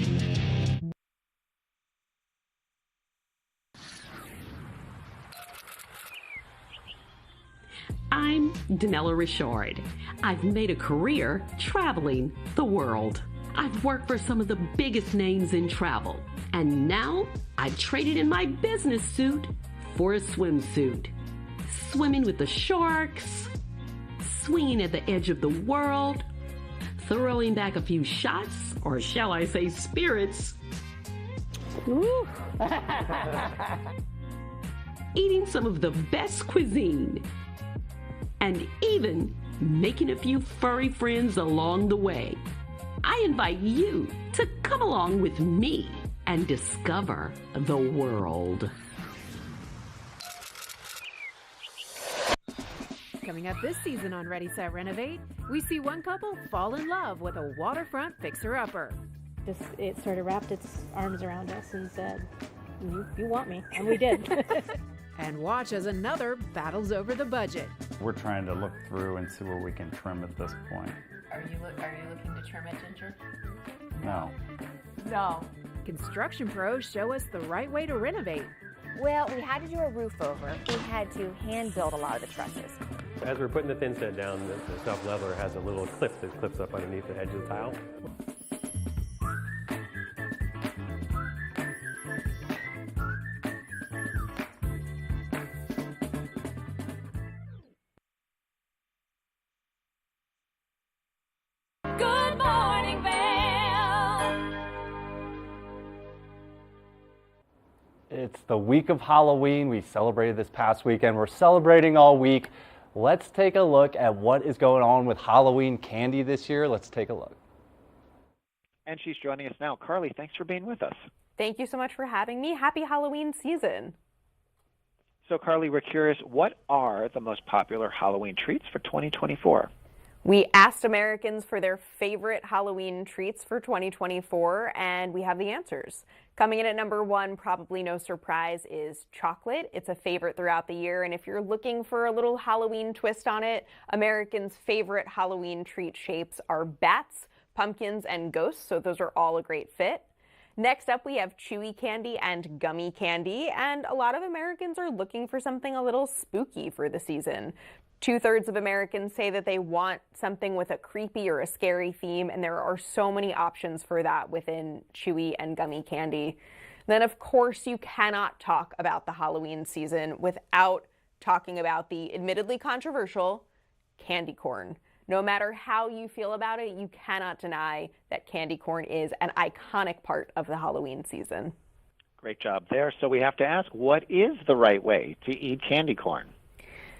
I'm Danella Richard. I've made a career traveling the world. I've worked for some of the biggest names in travel, and now I've traded in my business suit for a swimsuit. Swimming with the sharks, swinging at the edge of the world, throwing back a few shots, or shall I say spirits. Woo. Eating some of the best cuisine, and even making a few furry friends along the way. I invite you to come along with me and discover the world. Coming up this season on Ready, Set, Renovate, we see one couple fall in love with a waterfront fixer-upper. It sort of wrapped its arms around us and said, you want me, and we did. And watch as another battles over the budget. We're trying to look through and see where we can trim at this point. Are you looking to trim it, Ginger? No. No. Construction pros show us the right way to renovate. Well, we had to do a roof over. We had to hand build a lot of the trusses. As we're putting the thin set down, the self-leveler has a little clip that clips up underneath the edge of the tile. Good morning, Vail. It's the week of Halloween. We celebrated this past weekend. We're celebrating all week. Let's take a look at what is going on with Halloween candy this year. Let's take a look. And she's joining us now. Carly, thanks for being with us. Thank you so much for having me. Happy Halloween season. So, Carly, we're curious, what are the most popular Halloween treats for 2024? We asked Americans for their favorite Halloween treats for 2024, and we have the answers. Coming in at number one, probably no surprise, is chocolate. It's a favorite throughout the year, and if you're looking for a little Halloween twist on it, Americans' favorite Halloween treat shapes are bats, pumpkins, and ghosts, so those are all a great fit. Next up, we have chewy candy and gummy candy, and a lot of Americans are looking for something a little spooky for the season. 2/3 of Americans say that they want something with a creepy or a scary theme, and there are so many options for that within chewy and gummy candy. Then, of course, you cannot talk about the Halloween season without talking about the admittedly controversial candy corn. No matter how you feel about it, you cannot deny that candy corn is an iconic part of the Halloween season. Great job there. So we have to ask, what is the right way to eat candy corn?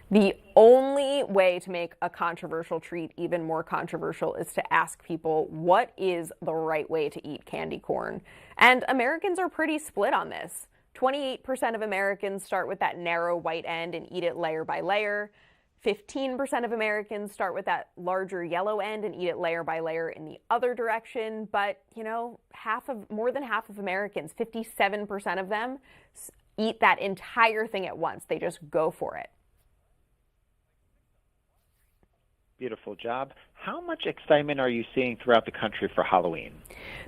The only way to make a controversial treat even more controversial is to ask people, what is the right way to eat candy corn? And Americans are pretty split on this. 28% of Americans start with that narrow white end and eat it layer by layer. 15% of Americans start with that larger yellow end and eat it layer by layer in the other direction. But, you know, more than half of Americans, 57% of them, eat that entire thing at once. They just go for it. Beautiful job. How much excitement are you seeing throughout the country for Halloween?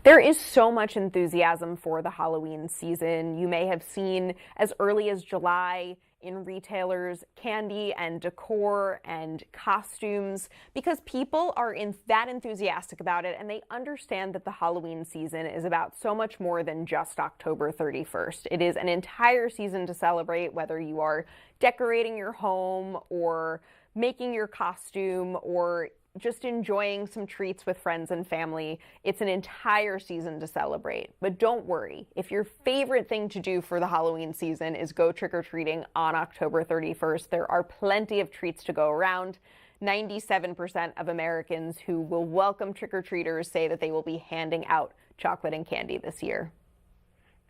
There is so much enthusiasm for the Halloween season. You may have seen as early as July in retailers candy and decor and costumes because people are that enthusiastic about it, and they understand that the Halloween season is about so much more than just October 31st. It is an entire season to celebrate, whether you are decorating your home or making your costume or just enjoying some treats with friends and family. It's an entire season to celebrate. But don't worry, if your favorite thing to do for the Halloween season is go trick-or-treating on October 31st, there are plenty of treats to go around. 97% of Americans who will welcome trick-or-treaters say that they will be handing out chocolate and candy this year.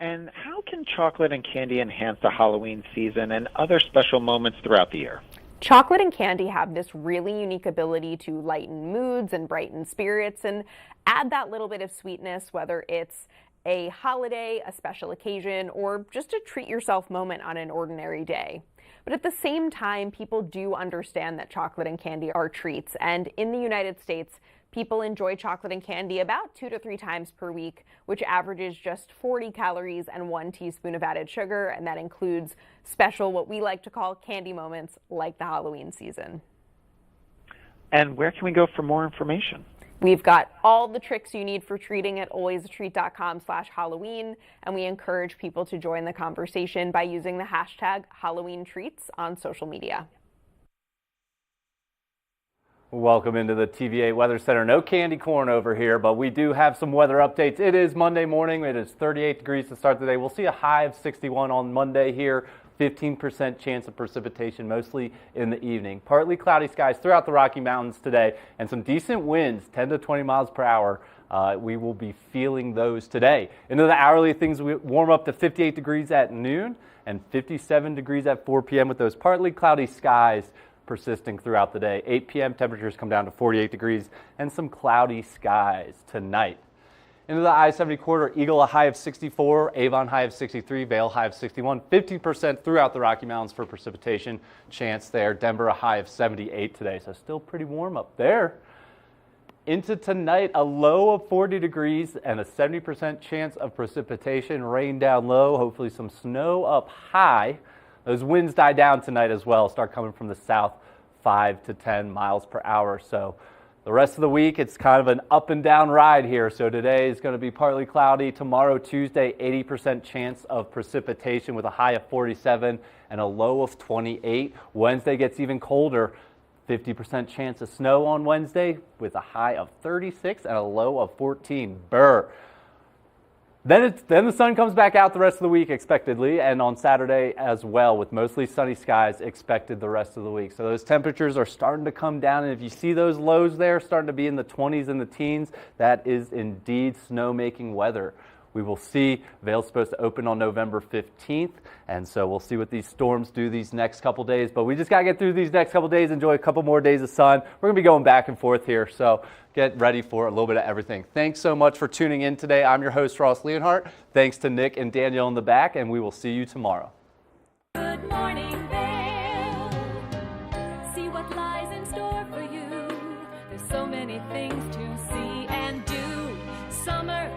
And how can chocolate and candy enhance the Halloween season and other special moments throughout the year? Chocolate and candy have this really unique ability to lighten moods and brighten spirits and add that little bit of sweetness, whether it's a holiday, a special occasion, or just a treat yourself moment on an ordinary day. But at the same time, people do understand that chocolate and candy are treats. And in the United States, people enjoy chocolate and candy about 2 to 3 times per week, which averages just 40 calories and 1 teaspoon of added sugar. And that includes special, what we like to call candy moments, like the Halloween season. And where can we go for more information? We've got all the tricks you need for treating at alwaysatreat.com/Halloween, and we encourage people to join the conversation by using the hashtag HalloweenTreats on social media. Welcome into the TVA Weather Center. No candy corn over here, but we do have some weather updates. It is Monday morning. It is 38 degrees to start the day. We'll see a high of 61 on Monday here. 15% chance of precipitation, mostly in the evening. Partly cloudy skies throughout the Rocky Mountains today, and some decent winds, 10 to 20 miles per hour. We will be feeling those today. Into the hourly, things warm up to 58 degrees at noon and 57 degrees at 4 p.m. with those partly cloudy skies persisting throughout the day. 8 p.m. temperatures come down to 48 degrees and some cloudy skies tonight. Into the I-70 corridor, Eagle a high of 64, Avon high of 63, Vail high of 61, 50% throughout the Rocky Mountains for precipitation chance there. Denver a high of 78 today, so still pretty warm up there. Into tonight, a low of 40 degrees and a 70% chance of precipitation. Rain down low, hopefully some snow up high. Those winds die down tonight as well, start coming from the south, 5 to 10 miles per hour. So the rest of the week, it's kind of an up and down ride here. So today is going to be partly cloudy. Tomorrow, Tuesday, 80% chance of precipitation with a high of 47 and a low of 28. Wednesday gets even colder. 50% chance of snow on Wednesday with a high of 36 and a low of 14. Brr. Then the sun comes back out the rest of the week expectedly, and on Saturday as well, with mostly sunny skies expected the rest of the week. So those temperatures are starting to come down, and if you see those lows there starting to be in the 20s and the teens, that is indeed snow-making weather. We will see. Vail's supposed to open on November 15th, and so we'll see what these storms do these next couple days. But we just got to get through these next couple days, enjoy a couple more days of sun. We're going to be going back and forth here, so get ready for a little bit of everything. Thanks so much for tuning in today. I'm your host, Ross Leonhardt. Thanks to Nick and Danielle in the back, and we will see you tomorrow. Good morning, Vail. See what lies in store for you. There's so many things to see and do. Summer